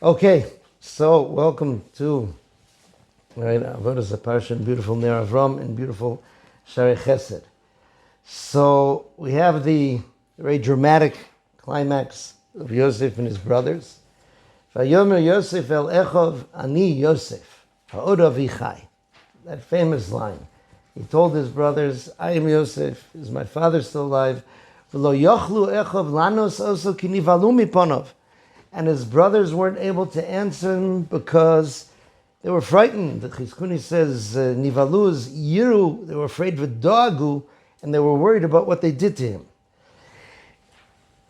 Okay, so welcome to Avodas HaParsha and beautiful Ner Avram and beautiful Shari Chesed. So we have the very dramatic climax of Yosef and his brothers. Vayomer Yosef el Echov ani Yosef ha'od avichai. That famous line. He told his brothers, I am Yosef, is my father still alive? V'lo yochlu Echov lanos oso ki nivalu miponov. And his brothers weren't able to answer him because they were frightened. The Chizkuni says, Nivalu is Yiru, they were afraid v'doagu, and they were worried about what they did to him.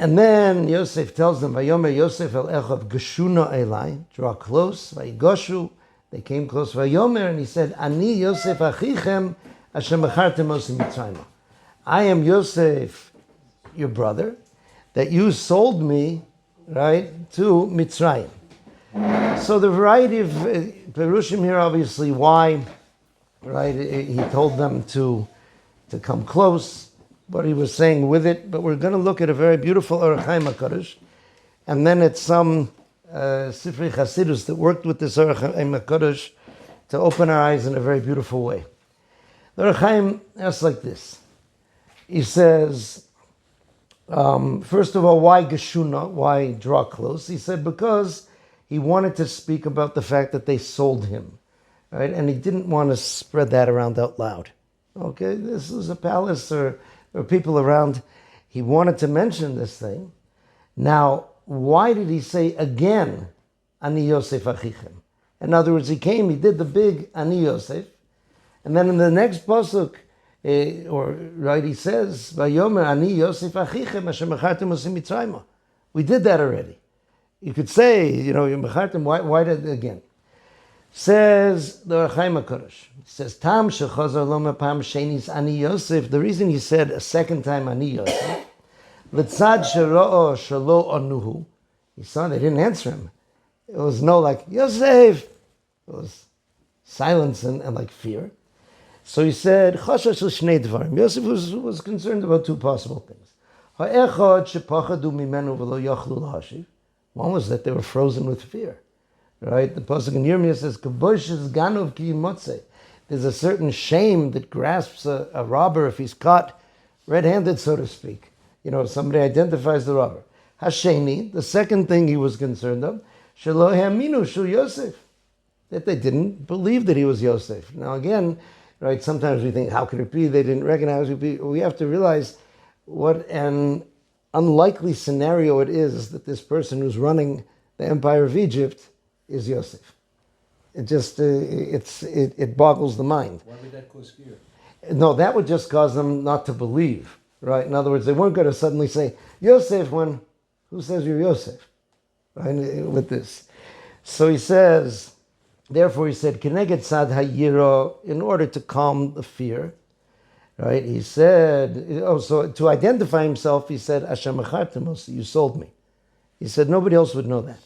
And then Yosef tells them, Vayomer Yosef el Echov geshuna elai, draw close, Vayigoshu, they came close, Vayomer, and he said, Ani Yosef achichem asher mechartem os mitzrayma. I am Yosef, your brother, that you sold me, right, to Mitzrayim. So the variety of Perushim here, obviously, why, right, he told them to come close, what he was saying with it, but we're going to look at a very beautiful Ohr Hachaim Hakadosh, and then at some Sifrei Chasidus that worked with this Ohr Hachaim Hakadosh to open our eyes in a very beautiful way. The Ohr Hachaim asks like this. He says, first of all, why Geshuna? Why draw close? He said because he wanted to speak about the fact that they sold him, right? And he didn't want to spread that around out loud. Okay, this is a palace or people around. He wanted to mention this thing. Now, why did he say again, Ani Yosef achichem? In other words, he did the big Ani Yosef, and then in the next pasuk, he says, Vayomer ani Yosef achichem asher mechartem os mitzrayma. We did that already. You could say, you mechartem, why did it again? Says the Ohr Hachaim Hakadosh. Says, Tam shechazar lo pam shenis ani Yosef. The reason he said a second time ani Yosef, l'tzad shero'o shelo anuhu. He saw they didn't answer him. It was no like, Yosef. It was silence and like fear. So he said, Chashash l'shnei dvarim. Yosef was concerned about two possible things. Ha'echad shepachadu mimenu v'lo yachlu lahashiv. One was that they were frozen with fear. Right? The pasuk in Yirmiyah says, Kabosh is ganov ki yimotzei. There's a certain shame that grasps a robber if he's caught red-handed, so to speak. If somebody identifies the robber. Hasheni, the second thing he was concerned of, shelo ha'aminu shu Yosef. That they didn't believe that he was Yosef. Now again, right, sometimes we think, how could it be they didn't recognize it? We have to realize what an unlikely scenario it is that this person who's running the empire of Egypt is Yosef. It just, it boggles the mind. Why would that cause fear? No, that would just cause them not to believe, right? In other words, they weren't going to suddenly say, Yosef, when, who says you're Yosef? Right, with this. So he says, therefore he said, Keneged Sad Hayiro, in order to calm the fear, right? He said, so to identify himself, he said, Asher mechartem, you sold me. He said, nobody else would know that.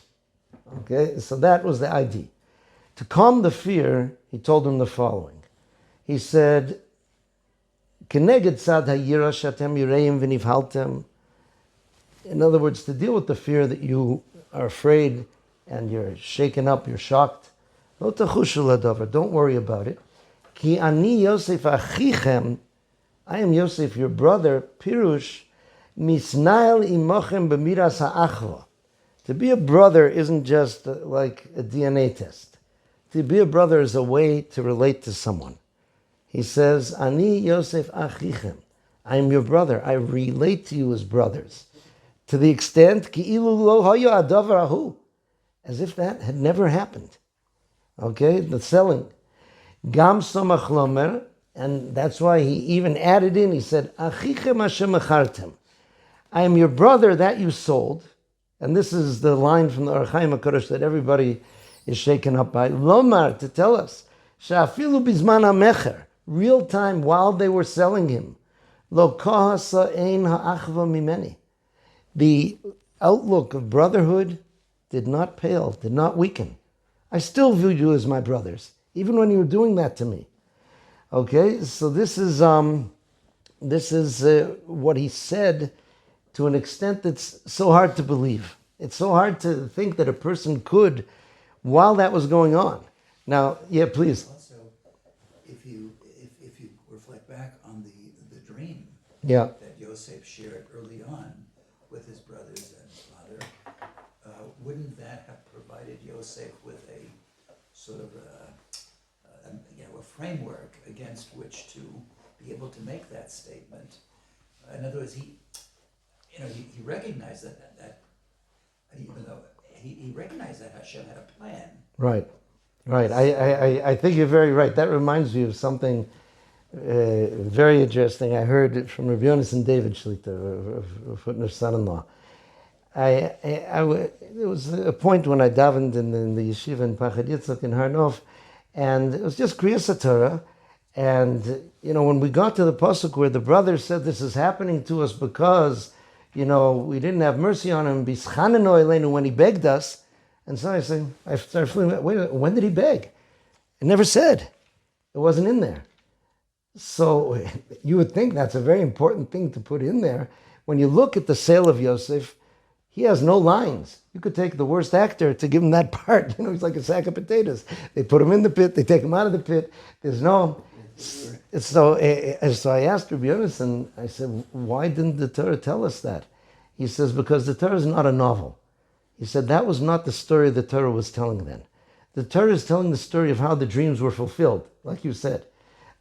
Okay, so that was the idea. To calm the fear, he told them the following. He said, Keneged Sad Hayiro shatem yireim v'nivhaltem. In other words, to deal with the fear that you are afraid and you're shaken up, you're shocked, don't worry about it. Ki ani Yosef achichem, I am Yosef, your brother, Pirush, misnail imochem b'miras ha'achva. To be a brother isn't just like a DNA test. To be a brother is a way to relate to someone. He says, Ani Yosef achichem, I am your brother. I relate to you as brothers. To the extent, ki ilu lo hayo adavar ahu, as if that had never happened. Okay, the selling. Gam somach lomer, and that's why he even added in, he said, Achichem asher mechartem. I am your brother that you sold. And this is the line from the Ohr Hachaim Hakadosh that everybody is shaken up by. Lomar, to tell us, Sha'afilu bizman ha'mecher, real time while they were selling him. Lo kahasa ein ha'achva mimeni. The outlook of brotherhood did not pale, did not weaken. I still view you as my brothers, even when you were doing that to me. Okay, so this is what he said to an extent that's so hard to believe. It's so hard to think that a person could while that was going on. Now, yeah, please. Also, if you reflect back on the dream Yeah. that Yosef shared early on with his brothers and his father, wouldn't that have provided Yosef with a sort of a framework against which to be able to make that statement? In other words, he recognized that even though he recognized that Hashem had a plan. Right. I think you're very right. That reminds me of something very interesting. I heard it from Rabbi Yonis and David Shlita, Rav Hutner's son-in-law. There was a point when I davened in the yeshiva in Pachad Yitzchak in Har Nof, and it was just Kriyas Torah. And, when we got to the pasuk where the brother said this is happening to us because, we didn't have mercy on him, Bischaneno Elenu, when he begged us. And so I started feeling, wait, when did he beg? It never said. It wasn't in there. So you would think that's a very important thing to put in there. When you look at the sale of Yosef, he has no lines. You could take the worst actor to give him that part. He's like a sack of potatoes. They put him in the pit, they take him out of the pit. There's no... So I asked Rabbi Yonis, and I said, why didn't the Torah tell us that? He says, because the Torah is not a novel. He said, that was not the story the Torah was telling then. The Torah is telling the story of how the dreams were fulfilled, like you said,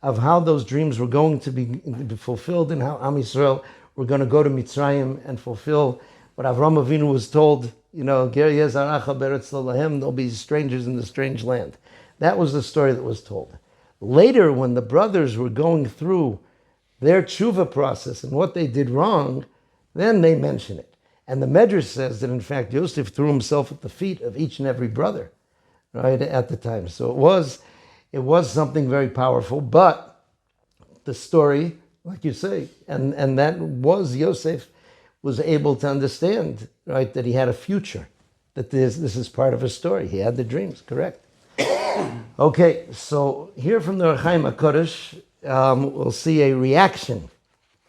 of how those dreams were going to be fulfilled and how Am Yisrael were going to go to Mitzrayim and fulfill what Avraham Avinu was told, Ger Yezaracha Beretz Lolahem, there'll be strangers in the strange land. That was the story that was told. Later, when the brothers were going through their tshuva process and what they did wrong, then they mention it. And the Medrash says that, in fact, Yosef threw himself at the feet of each and every brother, right, at the time. So it was something very powerful, but the story, like you say, and that was Yosef was able to understand, right, that he had a future, that this is part of his story. He had the dreams, correct? Okay, so here from the Ohr Hachaim Hakadosh, we'll see a reaction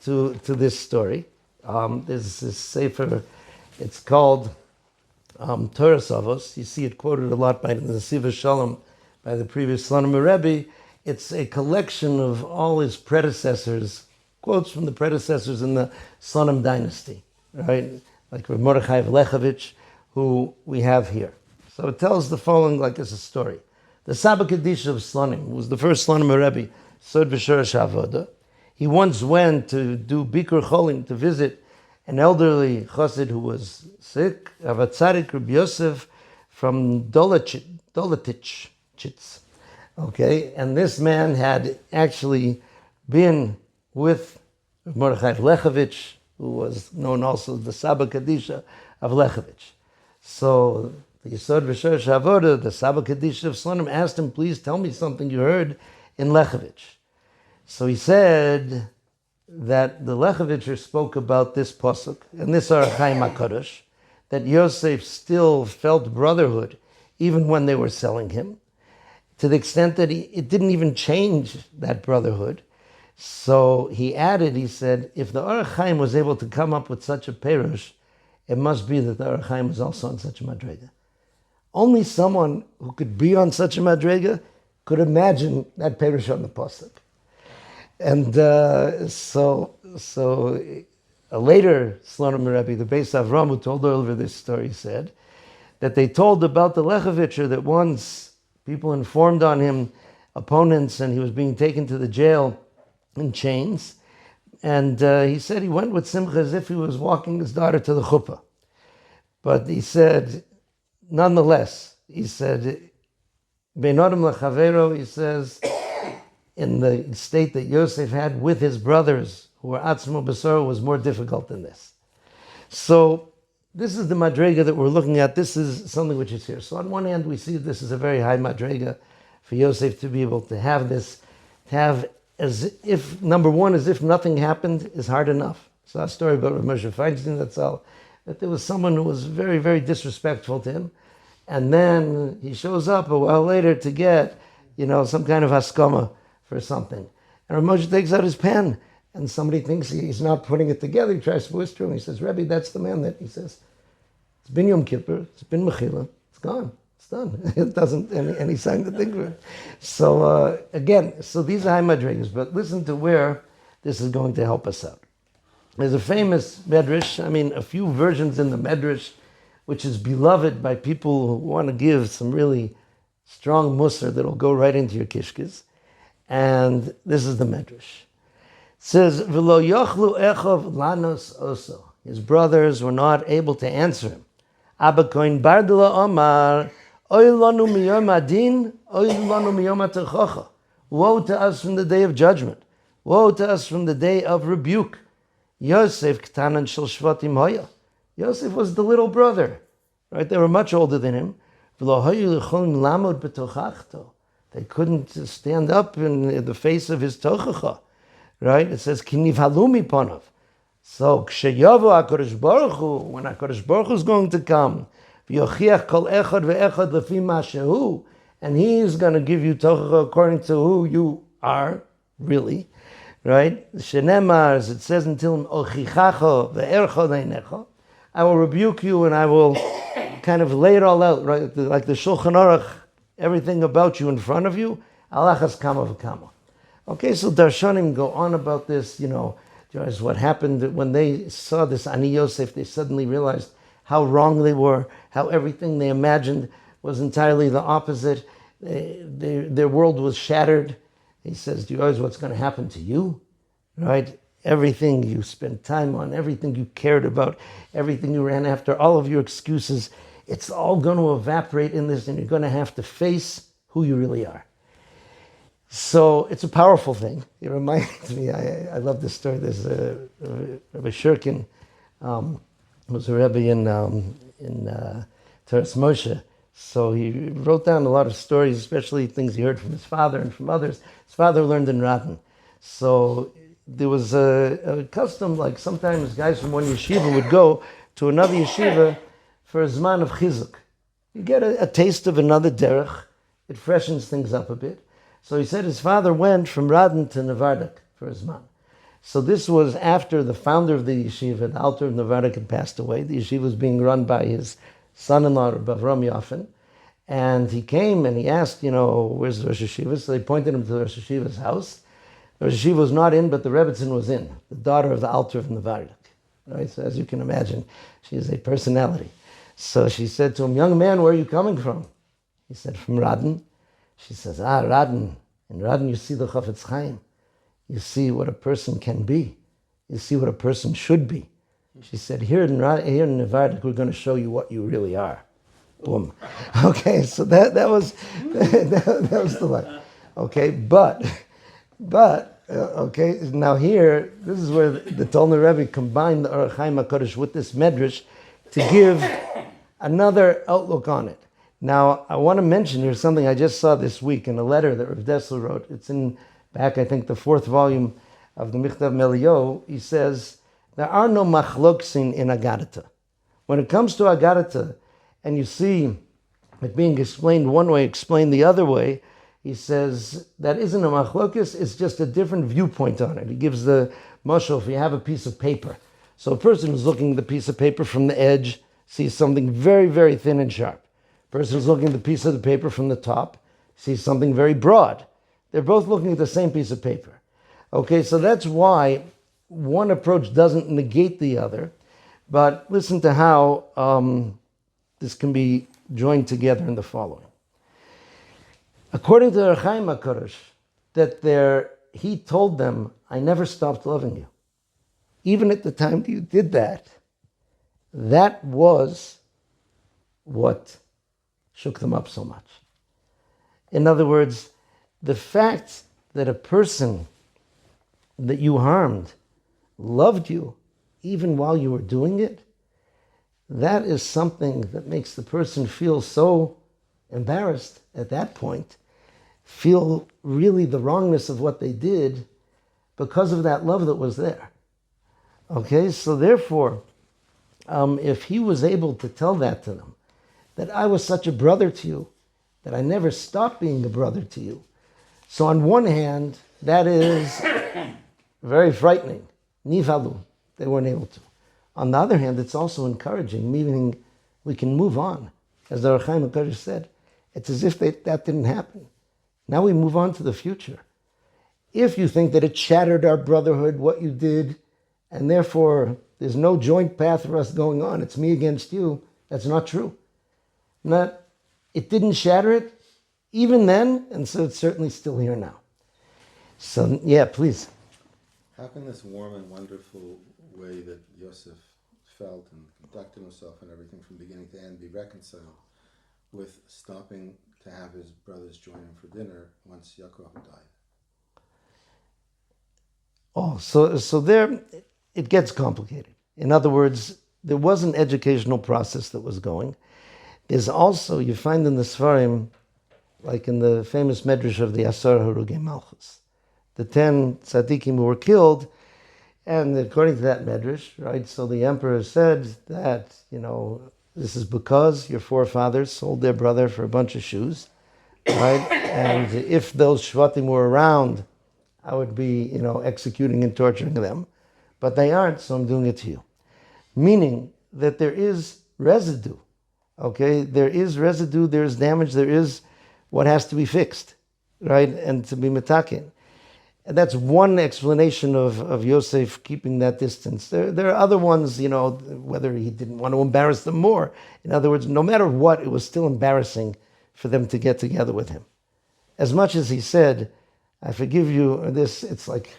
to this story. There's this sefer, it's called Torah Savos. You see it quoted a lot by the Siva Shalom, by the previous Slonim Rebbe. It's a collection of all his predecessors, quotes from the predecessors in the Slonim dynasty, right? Like Rav Mordechai Vlechovich, who we have here. So it tells the following like it's a story. The Saba Kadisha of Slonim, who was the first Slonim Rebbe, Sod V'Shorosh Avoda. He once went to do Bikur Cholim, to visit an elderly chassid who was sick, Hatzadik Rabbi Yosef from Dolotich. Okay, and this man had actually been with Mordechai Vlechovich, who was known also as the Saba Kadisha of Vlechovich. So the Yisod V'Shorosh Avoda, the Saba Kadisha of Slonim, asked him, please tell me something you heard in Lechovich. So he said that the Lechovitcher spoke about this pasuk, and this Ohr Hachaim Hakadosh, that Yosef still felt brotherhood even when they were selling him, to the extent that it didn't even change that brotherhood. So he added, he said, if the Ohr Hachaim was able to come up with such a perush, it must be that the Ohr Hachaim was also on such a madrega. Only someone who could be on such a madrega could imagine that perush on the pasuk. And so a later Slonim Rebbe, the Beis Avram, who told over this story, said that they told about the Lechovitcher that once people informed on him, opponents, and he was being taken to the jail in chains. And he said he went with Simcha as if he was walking his daughter to the chuppah. But he said, nonetheless, he said, Ben Adam Lechavero, he says, in the state that Yosef had with his brothers, who were Atzmo Besor, was more difficult than this. So this is the madrega that we're looking at. This is something which is here. So on one hand, we see this is a very high madrega for Yosef to be able to have this, to have as if, number one, as if nothing happened is hard enough. So that story about Rav Moshe Feinstein, that's all, that there was someone who was very, very disrespectful to him. And then he shows up a while later to get, some kind of haskama for something. And Rav Moshe takes out his pen, and somebody thinks he's not putting it together. He tries to whisper him. He says, Rebbe, that's the man that, he says, It's been Yom Kippur, it's been Mechila, it's gone, it's done. It doesn't any sign to think of it. So again, so these are high madrigas, but listen to where this is going to help us out. There's a famous medrash, a few versions in the medrash, which is beloved by people who want to give some really strong musar that'll go right into your kishkes. And this is the medrash. It says, V'lo yochlu echov lanos oso. His brothers were not able to answer him. Abba koin bardula omar, oy lanu miyom adin, oy lanu miyom atachocha. Woe to us from the day of judgment. Woe to us from the day of rebuke. Yosef k'tanan shel shvatim hoya. Yosef was the little brother, right? They were much older than him. V'lo hoyu l'cholim lamod b'tochachto. They couldn't stand up in the face of his tochacha, right? It says ki nivhalu miponav. So ksheyavu HaKadosh Baruch Hu, when HaKadosh Baruch Hu is going to come, v'yochiach kol echad ve'echad lefi ma shehu, and he is going to give you tochacha according to who you are, really. Right? Shenemar, as it says until Ochichacho ve'ercho leinecho, I will rebuke you and I will kind of lay it all out, right? Like the Shulchan Aruch, everything about you in front of you, alachas kama v'kama. Okay, so Darshanim go on about this, just what happened when they saw this Ani Yosef, they suddenly realized how wrong they were, how everything they imagined was entirely the opposite. Their world was shattered. He says, do you realize what's going to happen to you? Right? Everything you spent time on, everything you cared about, everything you ran after, all of your excuses, it's all going to evaporate in this, and you're going to have to face who you really are. So it's a powerful thing. It reminds me, I love this story. There's Rebbe Shurkin, who's a Rebbe in Teres Moshe. So he wrote down a lot of stories, especially things he heard from his father and from others. His father learned in Radin. So there was a custom, like sometimes guys from one yeshiva would go to another yeshiva for a zman of chizuk. You get a taste of another derech. It freshens things up a bit. So he said his father went from Radin to Nevardik for a zman. So this was after the founder of the yeshiva, the Alter of Nevardik, had passed away. The yeshiva was being run by his son-in-law, Rabbi Avram Yoffen, and he came and he asked, where's the Rosh Yeshiva? So they pointed him to the Rosh Yeshiva's house. The Rosh Yeshiva was not in, but the Rebbetzin was in, the daughter of the Alter of Nevardik. Right? So as you can imagine, she is a personality. So she said to him, young man, where are you coming from? He said, from Radin. She says, Radin. In Radin you see the Chafetz Chaim. You see what a person can be. You see what a person should be. She said, here in Nevardik, we're going to show you what you really are. Boom. Okay, so that was that was the line. Okay, but okay, now here, this is where the Tolner Rebbe combined the Ohr Hachaim Hakadosh with this medrash to give another outlook on it. Now, I want to mention here something I just saw this week in a letter that Rav Dessler wrote. It's in back, I think, the 4th volume of the Michtav Melio. He says, there are no machloksin in Agadata. When it comes to Agadata, and you see it being explained one way, explained the other way, he says that isn't a machlokis, it's just a different viewpoint on it. He gives the mashal, if you have a piece of paper. So a person who's looking at the piece of paper from the edge sees something very, very thin and sharp. A person who's looking at the piece of the paper from the top sees something very broad. They're both looking at the same piece of paper. Okay, so that's why one approach doesn't negate the other, but listen to how this can be joined together in the following. According to Ohr Hachaim Hakadosh, that he told them, I never stopped loving you. Even at the time that you did that, that was what shook them up so much. In other words, the fact that a person that you harmed loved you even while you were doing it, that is something that makes the person feel so embarrassed at that point, feel really the wrongness of what they did because of that love that was there. Okay, so therefore, if he was able to tell that to them, that I was such a brother to you, that I never stopped being a brother to you. So on one hand, that is very frightening. Nivalu, they weren't able to. On the other hand, it's also encouraging, meaning We can move on. As the Ohr Hachaim Hakadosh said, it's as if that didn't happen. Now we move on to the future. If you think that it shattered our brotherhood, what you did, and therefore there's no joint path for us going on, it's me against you, that's not true. It didn't shatter it even then, and so it's certainly still here now. So, yeah, please. How can this warm and wonderful way that Yosef felt and conducted himself and everything from beginning to end be reconciled with stopping to have his brothers join him for dinner once Yaakov died? Oh, so there it gets complicated. In other words, there was an educational process that was going. There's also, you find in the Sfarim, like in the famous Medrash of the Asar Harugei Malchus, the 10 tzaddikim who were killed, and according to that Medrash, right, so the emperor said that, this is because your forefathers sold their brother for a bunch of shoes, right, and if those Shvatim were around, I would be, executing and torturing them, but they aren't, so I'm doing it to you. Meaning that there is residue, okay? There is residue, there is damage, there is what has to be fixed, right? And to be metakin. And that's one explanation of Yosef keeping that distance. There are other ones, whether he didn't want to embarrass them more. In other words, no matter what, it was still embarrassing for them to get together with him. As much as he said, I forgive you, this, it's like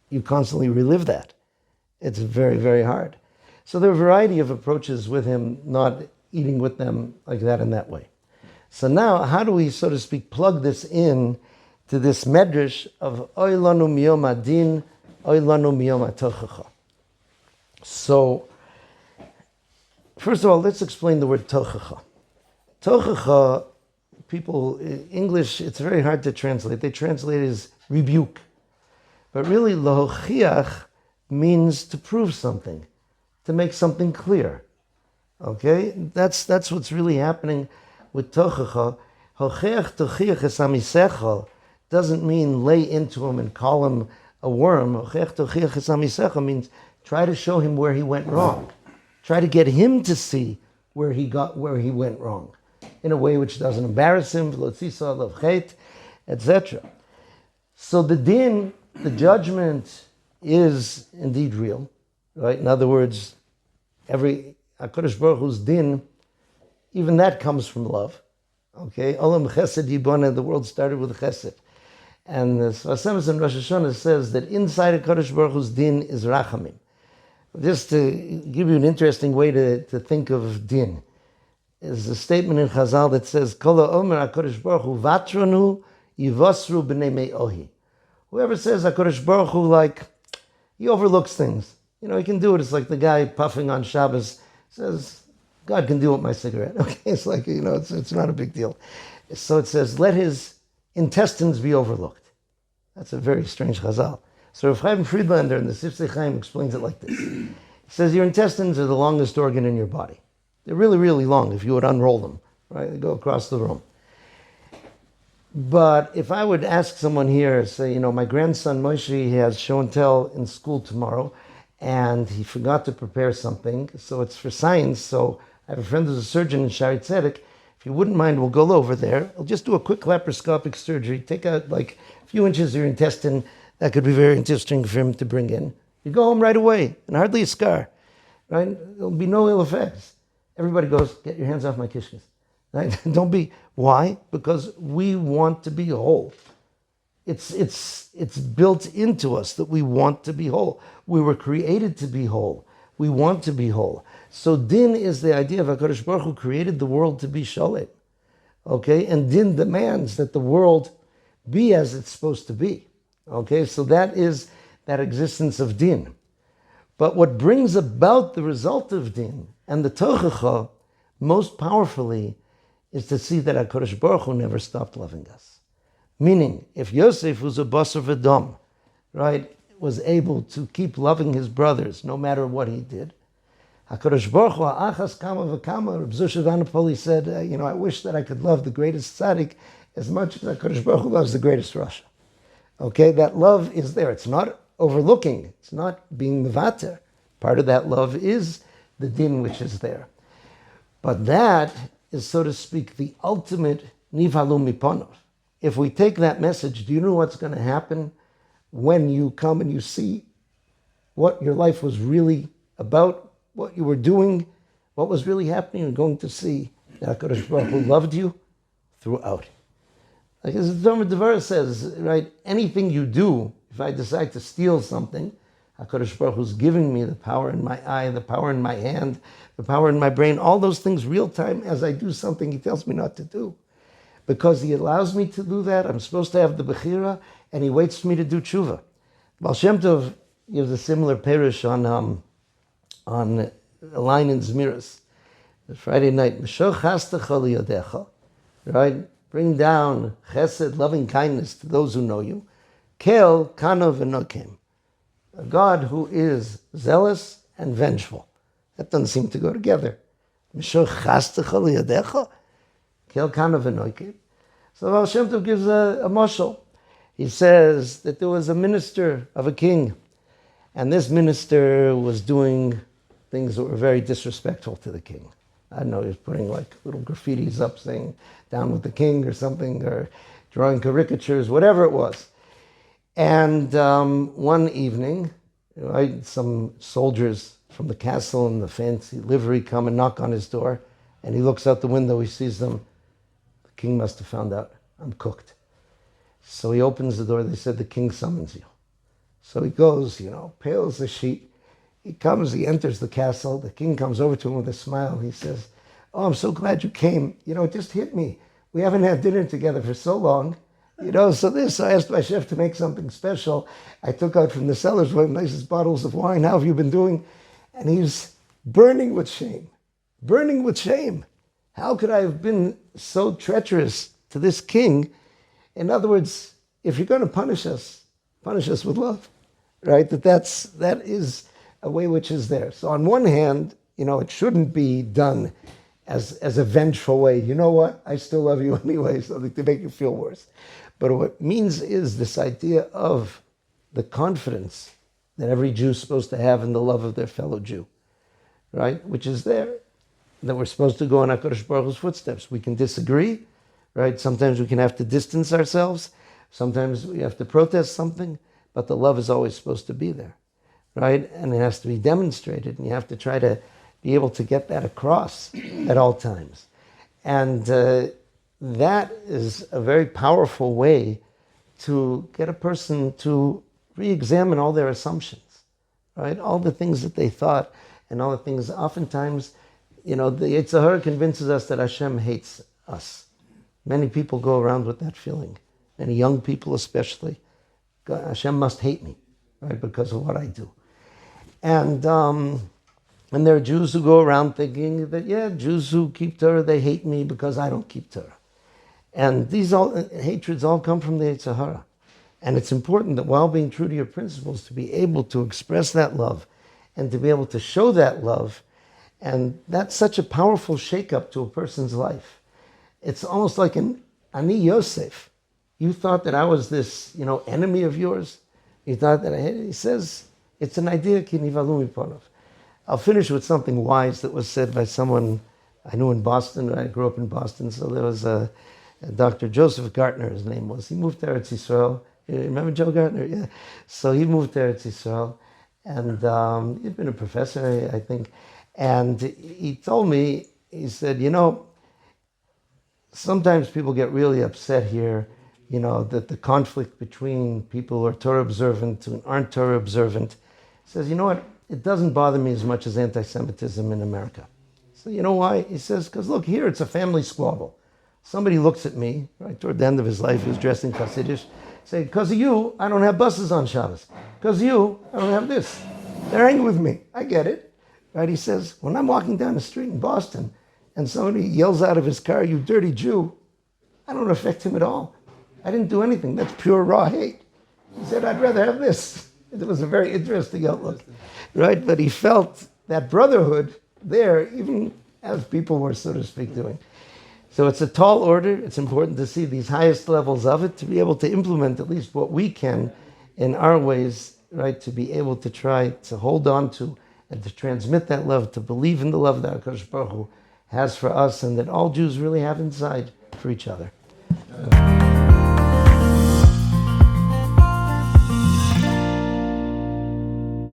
you constantly relive that. It's very, very hard. So there are a variety of approaches with him, not eating with them like that in that way. So now, how do we, so to speak, plug this in to this medrash of Oy lanu miyom adin, Oy lanu miyom hatochacha? So, first of all, let's explain the word tochacha. Tochacha, people, in English, it's very hard to translate. They translate it as rebuke. But really, lohochiach means to prove something, to make something clear. Okay? That's what's really happening with tochacha. Hocheach tochiach es amisechel doesn't mean lay into him and call him a worm. Hocheach tochiach es amisechel means try to show him where he went wrong. Try to get him to see where he went wrong, in a way which doesn't embarrass him, etc. So the din, the judgment, is indeed real, right? In other words, every HaKadosh Baruch Hu's din, even that comes from love. Okay, Olam Chesed Yiboneh, the world started with Chesed, and the Sfas Emes in Rosh Hashanah says that inside HaKadosh Baruch Hu's din is Rachamim. Just to give you an interesting way to think of din, is a statement in Chazal that says, Kol ha'omer HaKadosh Baruch Hu vatronu yivosru b'nei me'ohi. Whoever says HaKadosh Baruch Hu, he overlooks things. He can do it. It's like the guy puffing on Shabbos says, God can deal with my cigarette. Okay, it's like, it's not a big deal. So it says, let his intestines be overlooked. That's a very strange Chazal. So Rav Chaim Friedlander in the Sifsei Chaim explains it like this. He says, your intestines are the longest organ in your body. They're really, really long if you would unroll them, right? They go across the room. But if I would ask someone here, say, my grandson Moshe, he has show and tell in school tomorrow, and he forgot to prepare something, so it's for science, so I have a friend who's a surgeon in Shari Tzedek. If you wouldn't mind, we'll go over there. I'll just do a quick laparoscopic surgery, take out a few inches of your intestine. That could be very interesting for him to bring in. You go home right away, and hardly a scar, right? There'll be no ill effects. Everybody goes, get your hands off my kishkas. Right? Don't be. Why? Because we want to be whole. It's built into us that we want to be whole. We were created to be whole. We want to be whole. So din is the idea of HaKadosh Baruch Hu created the world to be shalom. Okay? And din demands that the world be as it's supposed to be. Okay? So that is that existence of din. But what brings about the result of din and the tochacha most powerfully is to see that HaKadosh Baruch Hu never stopped loving us. Meaning, if Yosef, who's a basar v'dam, right, was able to keep loving his brothers no matter what he did, HaKadosh Baruch Hu, achas kama v'kama, Reb Zusha Vanapoli said, I wish that I could love the greatest tzaddik as much as HaKadosh Baruch Hu loves the greatest Rasha. Okay, that love is there. It's not overlooking. It's not being mevater. Part of that love is the din which is there. But that is, so to speak, the ultimate nivhalu miponov. If we take that message, do you know what's going to happen when you come and you see what your life was really about, what you were doing, what was really happening? You're going to see that HaKadosh Baruch Hu loved you throughout. Like as the Tomer Devar says, right, anything you do, if I decide to steal something, HaKadosh Baruch Hu's giving me the power in my eye, the power in my hand, the power in my brain, all those things real time as I do something he tells me not to do. Because he allows me to do that, I'm supposed to have the Bechira, and he waits for me to do tshuva. Baal Shem Tov gives a similar perush on a line in Zmiris. Friday night, M'shoch chastecha liyodecha, right? Bring down chesed, loving kindness to those who know you. Kel kanov enokim, a God who is zealous and vengeful. That doesn't seem to go together. M'shoch chastecha liyodecha, kel kanov enokim. So Baal Shem Tov gives a mashal. He says that there was a minister of a king, and this minister was doing things that were very disrespectful to the king. I don't know, he was putting like little graffitis up saying, down with the king or something, or drawing caricatures, whatever it was. And one evening, right, some soldiers from the castle in the fancy livery come and knock on his door, and he looks out the window, he sees them. The king must have found out, I'm cooked. So he opens the door, they said, the king summons you. So he goes, pale as a sheet. He comes, he enters the castle. The king comes over to him with a smile. He says, oh, I'm so glad you came. It just hit me. We haven't had dinner together for so long. So I asked my chef to make something special. I took out from the cellars one of the nicest bottles of wine. How have you been doing? And he's burning with shame. Burning with shame. How could I have been so treacherous to this king? In other words, if you're going to punish us with love, right? That is a way which is there. So on one hand, it shouldn't be done as a vengeful way. You know what? I still love you anyway, something to make you feel worse. But what it means is this idea of the confidence that every Jew is supposed to have in the love of their fellow Jew, right? Which is there, that we're supposed to go in HaKadosh Baruch Hu's footsteps. We can disagree, right? Sometimes we can have to distance ourselves. Sometimes we have to protest something, but the love is always supposed to be there. Right? And it has to be demonstrated, and you have to try to be able to get that across at all times. And that is a very powerful way to get a person to re-examine all their assumptions, right? All the things that they thought, and all the things, oftentimes, the Yetzer Hara convinces us that Hashem hates us. Many people go around with that feeling, many young people especially. God, Hashem must hate me, right, because of what I do. And there are Jews who go around thinking that, Jews who keep Torah, they hate me because I don't keep Torah. And these hatreds all come from the Yetzer Hara. And it's important that while being true to your principles, to be able to express that love and to be able to show that love. And that's such a powerful shake-up to a person's life. It's almost like an Ani Yosef. You thought that I was this, enemy of yours. You thought that I hated. He says, it's an idea, ki nivalu miponov. I'll finish with something wise that was said by someone I knew in Boston. I grew up in Boston, so there was a Dr. Joseph Gartner, his name was. He moved to Eretz Yisrael. You remember Joe Gartner? Yeah. So he moved to Eretz Yisrael, and he'd been a professor, I think. And he told me, he said, sometimes people get really upset here, that the conflict between people who are Torah observant and aren't Torah observant. He says, you know what? It doesn't bother me as much as anti-Semitism in America. So you know why? He says, because look, here it's a family squabble. Somebody looks at me, right, toward the end of his life, he was dressed in Hasidish, say, because of you, I don't have buses on Shabbos. Because of you, I don't have this. They're angry with me. I get it. Right? He says, when I'm walking down the street in Boston and somebody yells out of his car, you dirty Jew, I don't affect him at all. I didn't do anything. That's pure raw hate. He said, I'd rather have this. It was a very interesting outlook, right? But he felt that brotherhood there, even as people were, so to speak, doing. So it's a tall order. It's important to see these highest levels of it, to be able to implement at least what we can in our ways, right? To be able to try to hold on to and to transmit that love, to believe in the love that HaKadosh Baruch Hu has for us and that all Jews really have inside for each other.